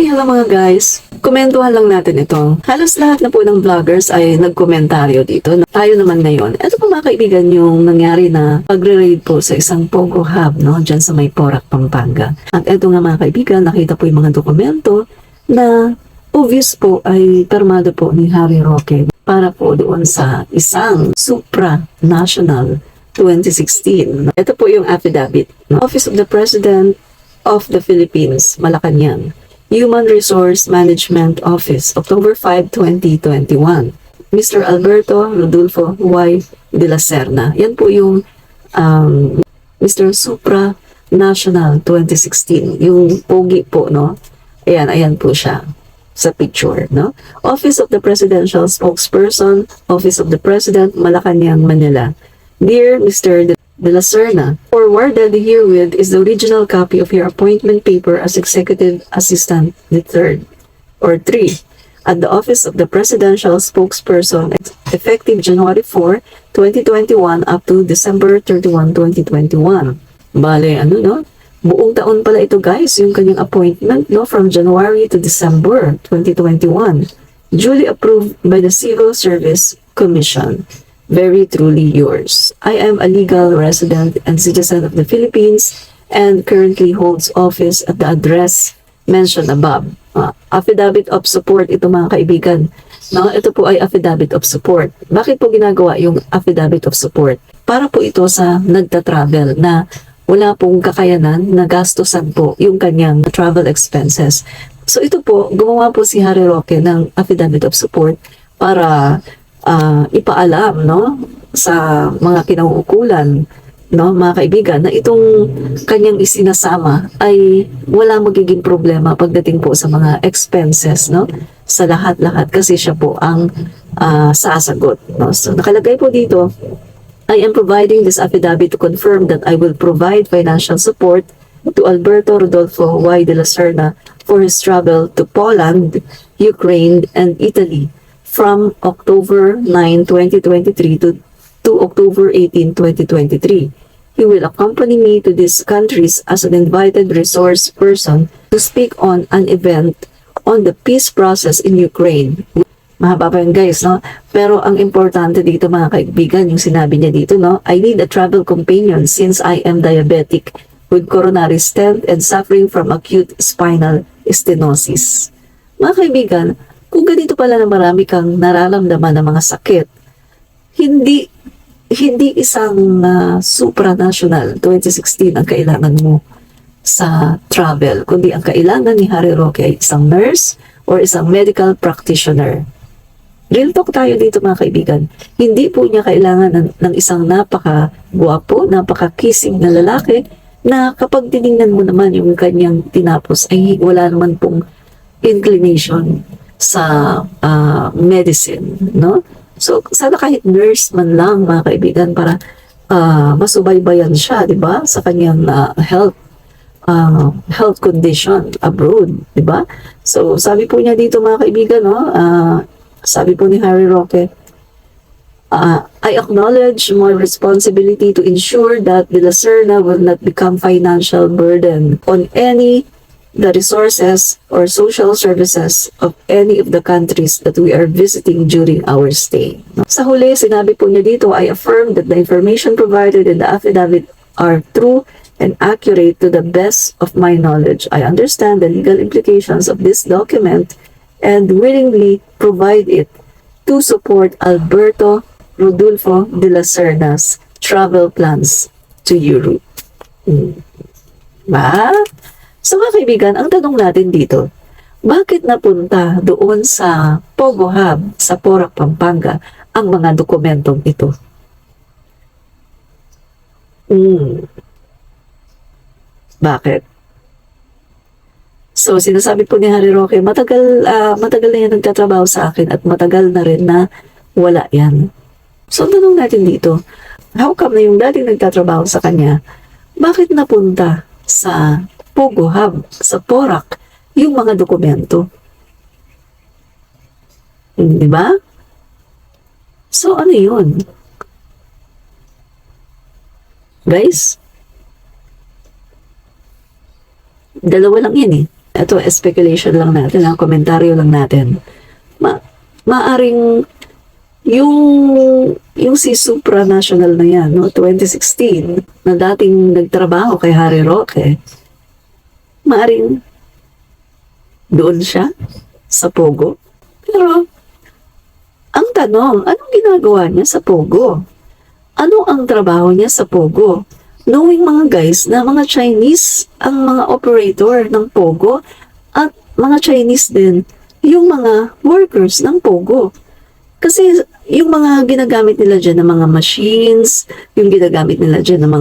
Hey, hello mga guys. Komentuhan lang natin ito. Halos lahat na po ng vloggers ay nagkomentaryo dito. Tayo naman ngayon. Ito po mga kaibigan yung nangyari na pagre-raid po sa isang Pogo Hub, no? Diyan sa may Porac, Pampanga. At ito nga mga kaibigan, nakita po yung mga dokumento na obvious po ay permado po ni Harry Roque para po doon sa isang supranational 2016. Ito po yung affidavit. No? Office of the President of the Philippines, Malacanang. Human Resource Management Office, October 5, 2021. Mr. Alberto Rodolfo Y. de la Serna. Yan po yung Mr. Supranational 2016. Yung pogi po, no? Ayan po siya sa picture, no? Office of the Presidential Spokesperson, Office of the President, Malacanang, Manila. Dear Mr. de la Serna, forwarded herewith is the original copy of your appointment paper as Executive Assistant the Third or 3 at the Office of the Presidential Spokesperson effective January 4, 2021 up to December 31, 2021. Bale, no? Buong taon pala ito guys, yung kanyang appointment, no? From January to December 2021. Duly approved by the Civil Service Commission. Very truly yours. I am a legal resident and citizen of the Philippines and currently holds office at the address mentioned above. Affidavit of support ito mga kaibigan. No, ito po ay affidavit of support. Bakit po ginagawa yung affidavit of support? Para po ito sa nagta-travel na wala pong kakayanan na gastusan po yung kanyang travel expenses. So ito po, gumawa po si Harry Roque ng affidavit of support para ipaalam, no, sa mga kinauukulan, no, mga kaibigan, na itong kanyang isinasama ay wala magiging problema pagdating po sa mga expenses, no, sa lahat-lahat kasi siya po ang sasagot, no. So nakalagay po dito, I am providing this affidavit to confirm that I will provide financial support to Alberto Rodolfo Y. de la Serna for his travel to Poland, Ukraine, and Italy from October 9, 2023 to October 18, 2023. He will accompany me to these countries as an invited resource person to speak on an event on the peace process in Ukraine. Mahaba pa yun guys, no? Pero ang importante dito mga kaibigan, yung sinabi niya dito, no? I need a travel companion since I am diabetic with coronary stent and suffering from acute spinal stenosis. Mga kaibigan, kung ganito pala na marami kang nararamdaman ng mga sakit, hindi isang supranational 2016 ang kailangan mo sa travel, kundi ang kailangan ni Harry Roque ay isang nurse or isang medical practitioner. Real talk tayo dito mga kaibigan. Hindi po niya kailangan ng isang napaka-guwapo, napaka-kissing na lalaki na kapag tinignan mo naman yung kanyang tinapos ay wala naman pong inclination sa medicine, no? So, sana kahit nurse man lang, mga kaibigan, para masubaybayan siya, di ba? Sa kanyang health condition abroad, di ba? So, sabi po niya dito, mga kaibigan, no? Sabi po ni Harry Roque, I acknowledge my responsibility to ensure that the la Serna will not become financial burden on the resources or social services of any of the countries that we are visiting during our stay. Sa huli, sinabi po niya dito, I affirm that the information provided in the affidavit are true and accurate to the best of my knowledge. I understand the legal implications of this document and willingly provide it to support Alberto Rodolfo de la Serna's travel plans to Europe. Ba? So mga kaibigan, ang tanong natin dito, bakit napunta doon sa Pogo Hub sa Porac, Pampanga ang mga dokumentong ito? Bakit? So sinasabi po ni Harry Roque, matagal na yan nagtatrabaho sa akin at matagal na rin na wala yan. So tanong natin dito, how come na yung dating nagtatrabaho sa kanya, bakit napunta sa Pogo Hub sa Porac yung mga dokumento? Di ba? So ano yun? Guys, dalawa lang yan eh. ito speculation lang natin, ang komentaryo lang natin. Maaring yung si supranational na yan, no, 2016, na dating nagtrabaho kay Harry Roque, maaring doon siya sa Pogo. Pero ang tanong, anong ginagawa niya sa Pogo? Ano ang trabaho niya sa Pogo? Knowing mga guys na mga Chinese ang mga operator ng Pogo at mga Chinese din yung mga workers ng Pogo. Kasi yung mga ginagamit nila dyan ng mga machines, yung ginagamit nila dyan ng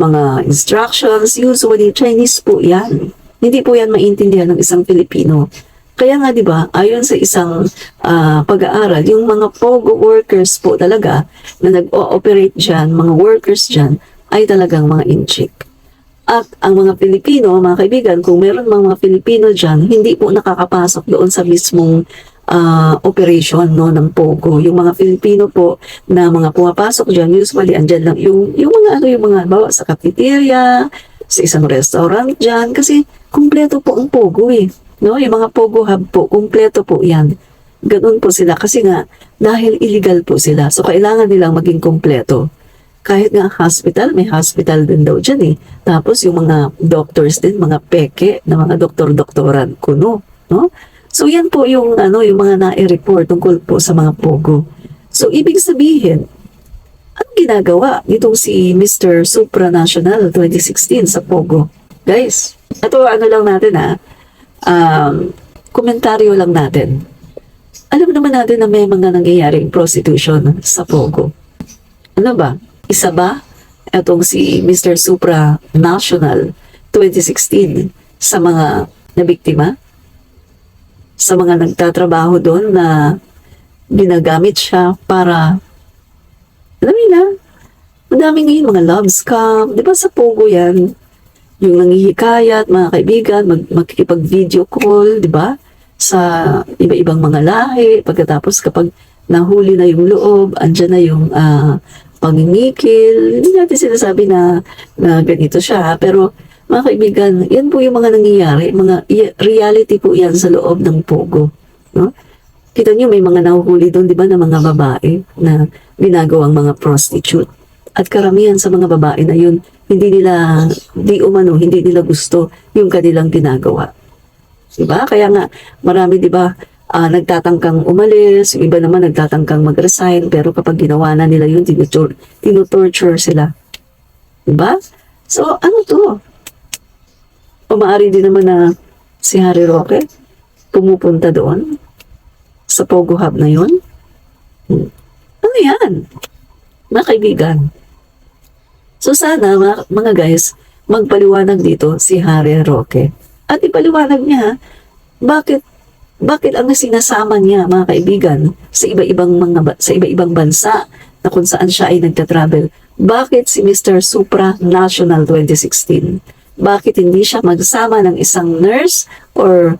mga instructions, usually Chinese po yan. Hindi po yan maintindihan ng isang Pilipino. Kaya nga 'di ba, ayon sa isang pag-aaral, yung mga Pogo workers po talaga na nag-ooperate diyan, mga workers diyan ay talagang mga inchik. At ang mga Pilipino, mga kaibigan, kung meron mga Pilipino diyan, hindi po nakakapasok doon sa mismong operation no ng Pogo. Yung mga Pilipino po na mga pumapasok diyan, usually andyan lang yung mga bawa sa cafeteria, sa isang restaurant diyan kasi kumpleto po ang Pogo eh. No, yung mga Pogo Hub po, kumpleto po yan. Ganun po sila kasi nga, dahil illegal po sila. So, kailangan nilang maging kumpleto. Kahit nga hospital, may hospital din daw dyan eh. Tapos yung mga doctors din, mga peke na mga doktor-doktoran, kuno. No? So, yan po yung mga na-report tungkol po sa mga Pogo. So, ibig sabihin, ang ginagawa nitong si Mr. Supranational 2016 sa Pogo? Guys, ito lang natin komentaryo lang natin. Alam naman natin na may mga nangyayaring prostitution sa Pogo. Ano ba? Isa ba itong si Mr. Supranational 2016 sa mga nabiktima? Sa mga nagtatrabaho doon na ginagamit siya para, alam niyo na, madami ngayon mga love scam. Di ba sa Pogo yan? Yung nanghihikayat, mga kaibigan, magkikipag-video call, di ba? Sa iba-ibang mga lahi. Pagkatapos kapag nahuli na yung loob, andyan na yung pangingikil. Hindi natin sinasabi na ganito siya. Pero mga kaibigan, yan po yung mga nangyayari. Mga reality po yan sa loob ng Pogo. No? Kita nyo, may mga nahuhuli doon, di ba, na mga babae na ginagawang mga prostitute. At karamihan sa mga babae na yun, hindi nila gusto yung kanilang ginagawa. Diba? Kaya nga, marami diba, nagtatangkang umalis, yung iba naman nagtatangkang mag-resign, pero kapag ginawa na nila yun, tinutorture sila. Diba? So, ano to? O maaari din naman na si Harry Roque pumupunta doon sa Pogo Hub na yun. Ano yan? Mga kaibigan. So sana mga guys, magpaliwanag dito si Harry Roque. At ipaliwanag niya bakit ang sinasama niya mga kaibigan sa iba-ibang bansa na kung saan siya ay nagta-travel. Bakit si Mr. Supranational 2016? Bakit hindi siya magsama ng isang nurse or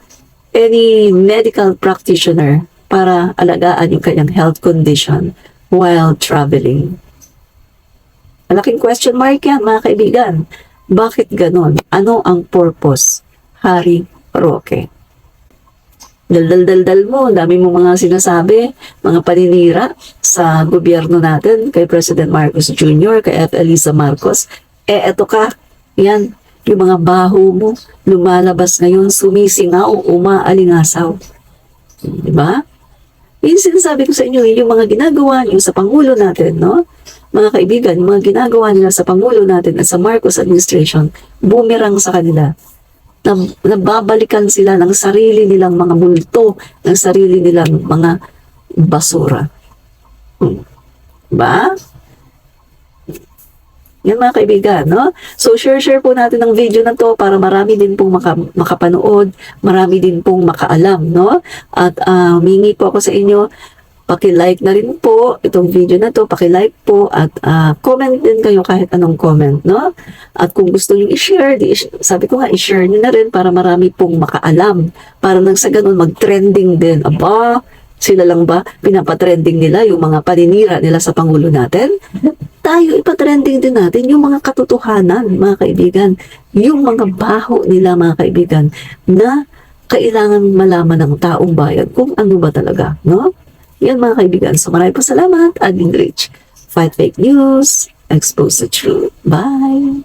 any medical practitioner para alagaan yung kanyang health condition while traveling? Malaking question mark yan, mga kaibigan. Bakit ganon? Ano ang purpose, Harry Roque? Dal mo, dami mo mga sinasabi, mga paninira sa gobyerno natin, kay President Marcos Jr., kay F. Elisa Marcos. Eto ka, yan, yung mga baho mo, lumalabas ngayon, sumisingaw, umaalingasaw. Diba? Yung sinasabi ko sa inyo, yung mga ginagawa niyo sa Pangulo natin, no? Mga kaibigan, yung mga ginagawa nila sa Pangulo natin at sa Marcos administration, boomerang sa kanila. Nababalikan sila ng sarili nilang mga multo, ng sarili nilang mga basura. Ba? Yan mga kaibigan, no? So, share po natin ang video na to para marami din pong makapanood, marami din pong makaalam, no? At humingi po ako sa inyo, paki-like na rin po itong video na to, paki-like po at comment din kayo kahit anong comment, no? At kung gusto niyo i-share, sabi ko nga, i-share niyo na rin para marami pong makaalam. Para nang sa ganun, mag-trending din. Aba, Sila lang ba pinapatrending nila yung mga paninira nila sa Pangulo natin? Tayo ipatrending din natin yung mga katotohanan, mga kaibigan. Yung mga baho nila, mga kaibigan, na kailangan malaman ng taong bayan kung ano ba talaga, no? Yan mga kaibigan. So maraming po salamat. Admin Rich. Fight fake news. Expose the truth. Bye!